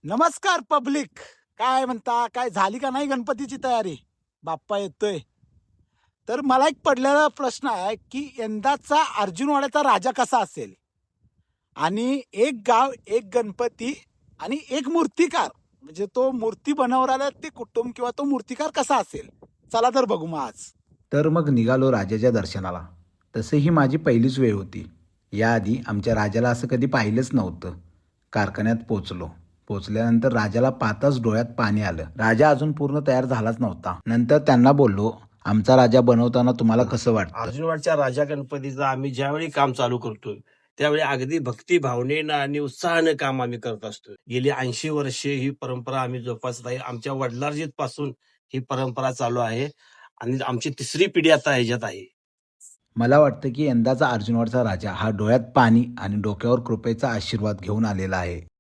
नमस्कार पब्लिक. काय म्हणता, काय झाली का नाही गणपतीची तयारी? बाप्पा येतोय. तर मला एक पडलेला प्रश्न आहे की यंदाचा अर्जुनवाड्याचा राजा कसा असेल? आणि एक गाव, एक गणपती आणि एक मूर्तिकार, म्हणजे तो मूर्ती बनवणारा ते कुटुंब किंवा तो मूर्तिकार कसा असेल? चला तर बघू मग आज. तर मग निघालो राजाच्या दर्शनाला. तसे ही माझी पहिलीच वेळ होती. याआधी आमच्या राजाला असं कधी पाहिलंच नव्हतं. कारखान्यात पोचलो. पोचल्यानंतर राजाला पाहताच डोळ्यात पाणी आलं. राजा अजून पूर्ण तयार झालाच नव्हता. नंतर त्यांना बोललो, आमचा राजा बनवताना तुम्हाला कसं वाटतं? अर्जुनवाडच्या राजा गणपतीचं आम्ही ज्यावेळी काम चालू करतोय त्यावेळी अगदी भक्ती भावनेनं आणि उत्साहानं काम आम्ही करत असतो. गेली 80 वर्षे ही परंपरा आम्ही जोपासत आहे. आमच्या वडिलार्जित पासून ही परंपरा चालू आहे आणि आमची तिसरी पिढी आता ह्याच्यात आहे. मला वाटतं की यंदाचा अर्जुनवाडचा राजा हा डोळ्यात पाणी आणि डोक्यावर कृपेचा आशीर्वाद घेऊन आलेला आहे.